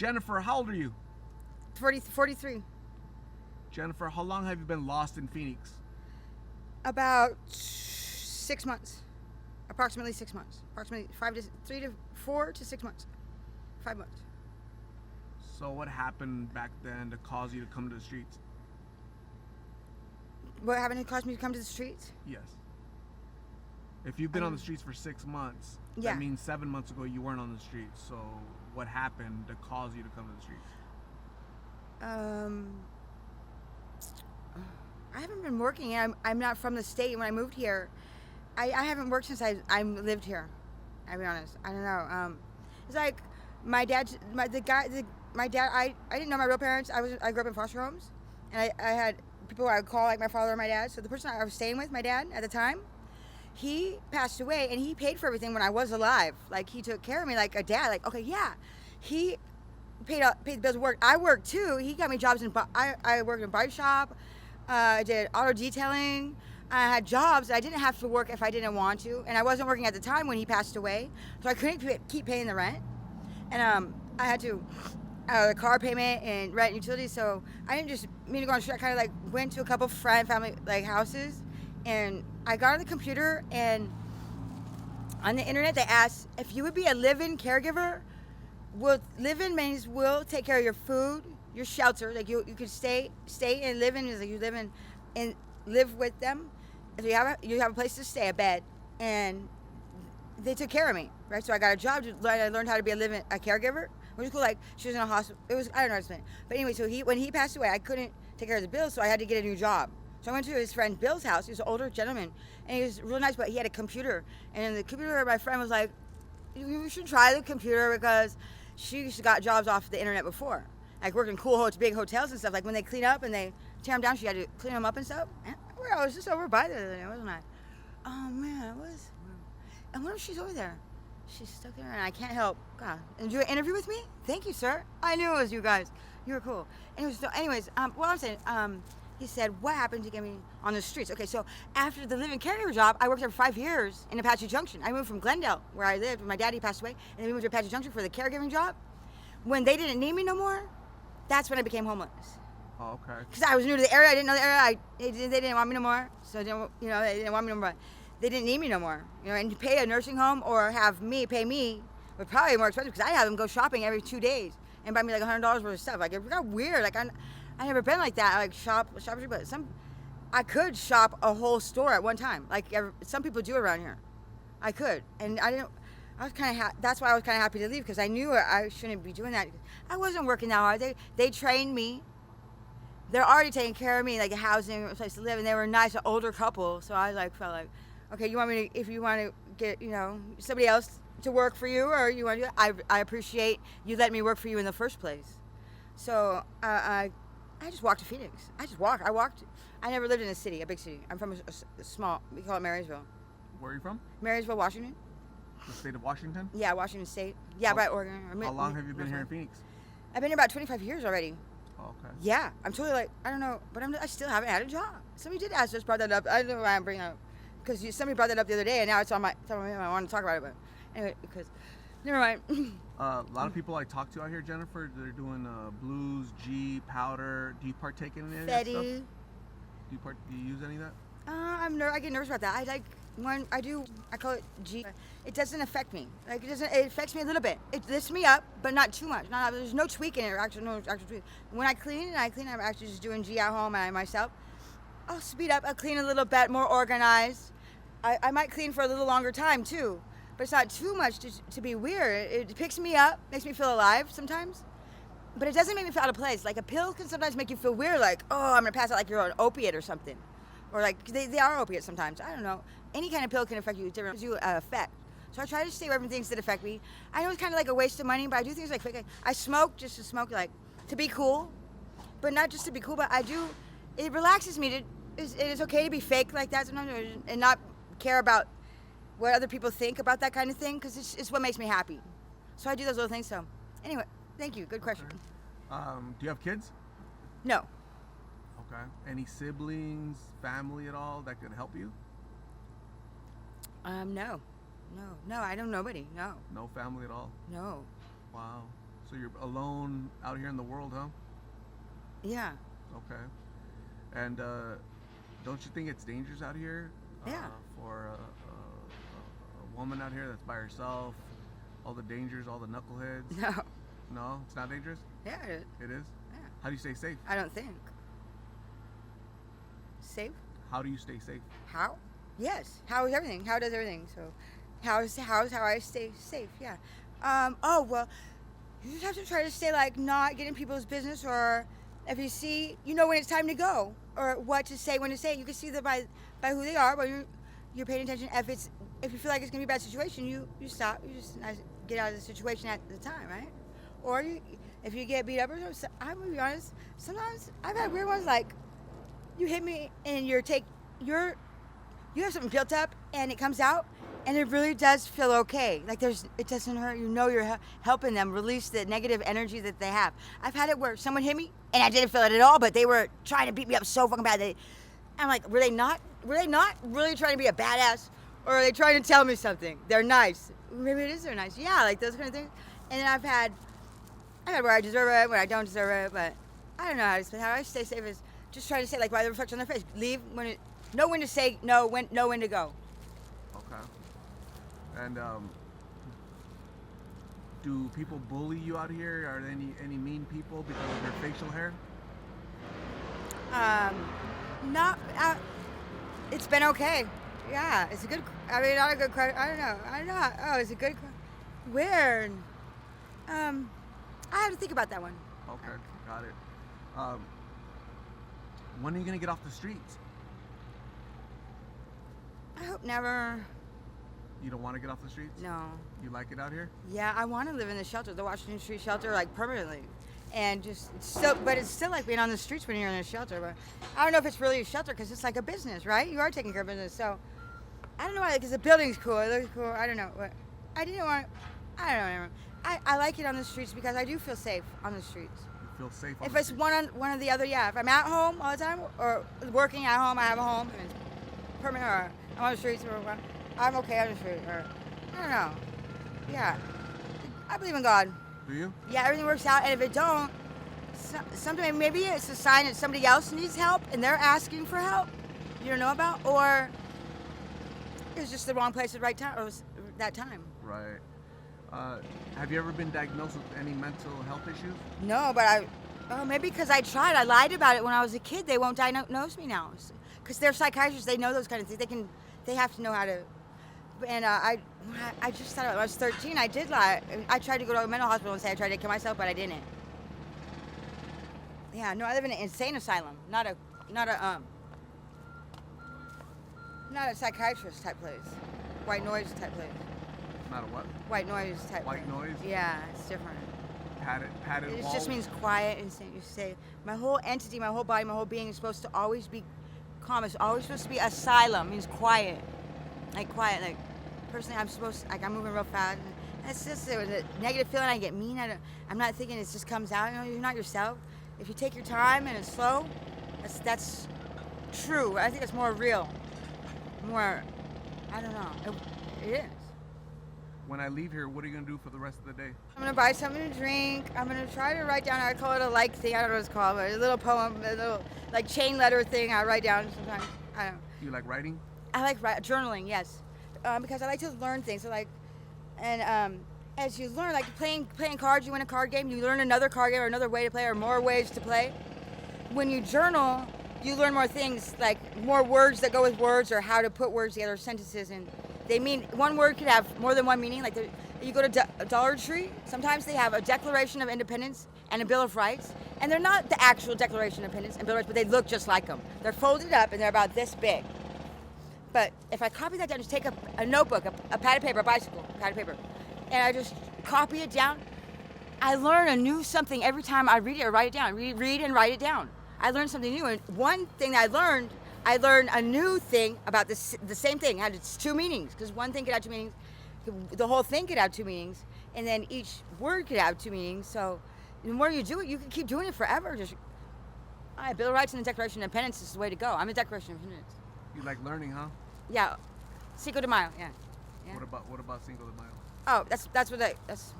Jennifer, how old are you? 43. Jennifer, how long have you been lost in Phoenix? About 6 months. Approximately 6 months. Approximately 3 to 4 to 6 months. 5 months. So what happened back then to cause you to come to the streets? What happened to cause me to come to the streets? Yes. If you've been on the streets for 6 months, Yeah. that means 7 months ago you weren't on the streets. So what happened to cause you to come to the streets? I haven't been working. I'm not from the state. When I moved here, I haven't worked since I lived here. I'll be honest. I don't know. It's like my dad. My dad. I didn't know my real parents. I grew up in foster homes, and I had people I would call like my father or my dad. So the person I was staying with, my dad at the time, he passed away, and he paid for everything when I was alive. Like he took care of me like a dad. Like okay, yeah, he paid the bills. Worked. I worked too. He got me jobs in. I worked in a bike shop. I did auto detailing. I had jobs. I didn't have to work if I didn't want to, and I wasn't working at the time when he passed away, so I couldn't keep paying the rent, and I had to the car payment and rent and utilities. So I didn't just mean to go on the street. I kind of like went to a couple family like houses, and I got on the computer, and on the internet they asked if you would be a live-in caregiver. Live-in means we'll take care of your food, your shelter. Like you could stay and live in is like you live in and live with them. If you have a place to stay, a bed, and they took care of me, right? So I got a job. I learned how to be a caregiver, which was cool. Like she was in a hospital. I don't know how to explain it. But anyway, so when he passed away, I couldn't take care of the bills, so I had to get a new job. So I went to his friend Bill's house. He was an older gentleman, and he was real nice, but he had a computer. And in the computer, my friend was like, "You should try the computer because she got jobs off the internet before, like working big hotels and stuff. Like when they clean up and they tear them down, she had to clean them up and stuff." I was just over by there the other day, wasn't I? Oh man, it was. And what if she's over there? She's stuck there, and I can't help. God, and do an interview with me? Thank you, sir. I knew it was you guys. You were cool. Anyways, what I'm saying, he said, what happened to get me on the streets? Okay, so after the living caregiver job, I worked there for 5 years in Apache Junction. I moved from Glendale, where I lived, when my daddy passed away, and then we moved to Apache Junction for the caregiving job. When they didn't need me no more, that's when I became homeless. Oh, okay. Because I was new to the area, I didn't know the area. They didn't want me no more, so they didn't want me no more. They didn't need me no more, and to pay a nursing home or have me pay me would probably be more expensive because I have them go shopping every 2 days and buy me like $100 worth of stuff. Like it got weird. Like I never been like that. Like shopping, but I could shop a whole store at one time. Like some people do around here. I could, and I didn't. I was kind of that's why I was kind of happy to leave because I knew I shouldn't be doing that. I wasn't working that hard. They trained me. They're already taking care of me, like a housing, a place to live, and they were a nice, older couple. So I felt like, okay, if you want to get, somebody else to work for you, or you want to do it, I appreciate you letting me work for you in the first place. So I just walked to Phoenix. I walked. I never lived in a big city. I'm from a small, we call it Marysville. Where are you from? Marysville, Washington. The state of Washington? Yeah, Washington State. Yeah, by Oregon. How long have you been here in Phoenix? I've been here about 25 years already. Oh, okay. Yeah, I'm totally like, I don't know, but I still haven't had a job. Somebody did ask, just brought that up. I don't know why I'm bringing it up. Because somebody brought that up the other day, and now it's on my mind. I want to talk about it, but anyway, because, never mind. A lot of people I talk to out here, Jennifer, they're doing blues, G, powder. Do you partake in any of that stuff? Do you use any of that? I get nervous about that. I call it G. It doesn't affect me. Like it affects me a little bit. It lifts me up, but not too much. There's no tweak in it. No actual tweak. When I clean, I'm actually just doing G at home and myself. I'll speed up. I'll clean a little bit more organized. I might clean for a little longer time too, but it's not too much to be weird. It picks me up, makes me feel alive sometimes, but it doesn't make me feel out of place. Like a pill can sometimes make you feel weird, like, oh, I'm gonna pass out, like you're on an opiate or something. Or like they are opiates sometimes. I don't know. Any kind of pill can affect you. Different effect. So I try to stay away from things that affect me. I know it's kind of like a waste of money, but I do things like I smoke just to smoke, like to be cool, but not just to be cool. But I do. It relaxes me. It's okay to be fake like that sometimes, and not care about what other people think about that kind of thing, because it's what makes me happy. So I do those little things. So anyway, thank you. Good question. Okay. Do you have kids? No. Okay. Any siblings, family at all that could help you? No, I don't know nobody. No. No family at all? No. Wow. So you're alone out here in the world, huh? Yeah. Okay. And don't you think it's dangerous out here? Yeah. For a woman out here that's by herself, all the dangers, all the knuckleheads. No. No, it's not dangerous. Yeah, it is. It is. Yeah. How do you stay safe? I don't think. Safe? How do you stay safe? How? Yes. How is everything? How does everything? So, how I stay safe? Yeah. Oh well, you just have to try to stay like not get in people's business, or if you see, you know when it's time to go, or what to say, when to say it. You can see that by who they are, when you're paying attention. If you feel like it's gonna be a bad situation, you stop. You just get out of the situation at the time, right? Or if you get beat up or something, I'm gonna be honest. Sometimes I've had weird ones like you hit me and you have something built up and it comes out and it really does feel okay. Like it doesn't hurt. You know you're helping them release the negative energy that they have. I've had it where someone hit me and I didn't feel it at all, but they were trying to beat me up so fucking bad. I'm like, were they not really trying to be a badass, or are they trying to tell me something? They're nice. Maybe it is they're nice. Yeah, like those kind of things. And then I've had where I deserve it, where I don't deserve it, but I don't know how I stay safe is just trying to say like by the reflection on their face. Leave know when to say no, know when to go. Okay. And do people bully you out here? Are there any mean people because of your facial hair? Not. It's been okay. Yeah, it's a good. I mean, not a good question. I don't know. Oh, it's a good. Weird. I have to think about that one. Okay, got it. When are you gonna get off the streets? I hope never. You don't want to get off the streets? No. You like it out here? Yeah, I want to live in the shelter, the Washington Street shelter, like permanently, and but it's still like being on the streets when you're in a shelter. But I don't know if it's really a shelter because it's like a business, right? You are taking care of business, so I don't know why. Because the building's cool, it looks cool. I don't know, but I didn't want. I don't know. I like it on the streets because I do feel safe on the streets. You feel safe on if the it's streets? one or the other, yeah. If I'm at home all the time or working at home, I have a home and it's permanent, or I'm on the streets, or I'm okay on the street, or I don't know. Yeah, I believe in God. Do you? Yeah, everything works out, and if it don't, sometimes maybe it's a sign that somebody else needs help and they're asking for help you don't know about, or it's just the wrong place at the right time, or that time. Right. Have you ever been diagnosed with any mental health issues? No, but maybe because I tried. I lied about it when I was a kid. They won't diagnose me now, because they're psychiatrists. They know those kind of things. They have to know how to. And I just thought when I was 13, I did lie. I tried to go to a mental hospital and say I tried to kill myself, but I didn't. Yeah, no, I live in an insane asylum, not a psychiatrist type place, white noise type place. Not a what? White noise type. White noise? Yeah, it's different. Padded It walls? just means quiet and you say, my whole entity, my whole body, my whole being is supposed to always be calm. It's always supposed to be asylum. It means quiet. Like quiet. Like personally, I'm moving real fast. And it's just a negative feeling. I get mean. I'm not thinking it just comes out. You know, you're not yourself. If you take your time and it's slow, that's true. I think it's more real. More, I don't know. It is. When I leave here, what are you going to do for the rest of the day? I'm going to buy something to drink. I'm going to try to write down, I call it a like thing. I don't know what it's called, but a little poem, a little like chain letter thing I write down sometimes. I don't know. You like writing? I like journaling, yes. Because I like to learn things. As you learn, like playing cards, you win a card game, you learn another card game or another way to play or more ways to play. When you journal, you learn more things, like more words that go with words, or how to put words together, sentences, and they mean one word could have more than one meaning. Like you go to Dollar Tree, sometimes they have a Declaration of Independence and a Bill of Rights, and they're not the actual Declaration of Independence and Bill of Rights, but they look just like them. They're folded up and they're about this big. But if I copy that down, just take a notebook, a pad of paper, a bicycle, pad of paper, and I just copy it down, I learn a new something every time I read it or write it down. Read and write it down. I learn something new. And one thing that I learned a new thing about the same thing. It had its two meanings, because one thing could have two meanings. The whole thing could have two meanings, and then each word could have two meanings. So the more you do it, you can keep doing it forever. Bill of Rights and the Declaration of Independence is the way to go. I'm a Declaration of Independence. You like learning, huh? Yeah. Cinco de Mayo, yeah. What about Cinco de Mayo? Oh, that's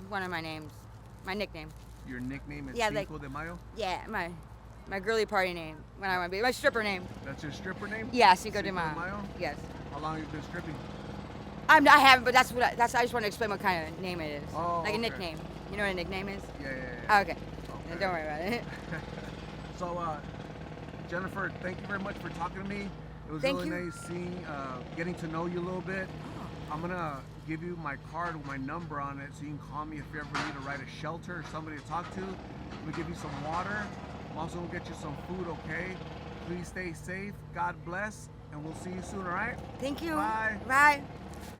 one of my names. My nickname. your nickname is Yeah, Cinco like- de Mayo? Yeah, my girly party name when I want to be my stripper name. That's your stripper name? Yeah, Cinco de Mayo. Yes. How long have you been stripping? I haven't, but that's what I just want to explain what kind of name it is. Oh, like a okay. nickname. You know what a nickname is? Yeah. Oh, okay. Yeah, don't worry about it. So, Jennifer, thank you very much for talking to me. It was Thank really you. nice seeing, getting to know you a little bit. I'm gonna give you my card with my number on it so you can call me if you ever need to write a shelter or somebody to talk to. I'm gonna give you some water. I'm also gonna get you some food, okay? Please stay safe. God bless, and we'll see you soon, all right? Thank you. Bye. Bye.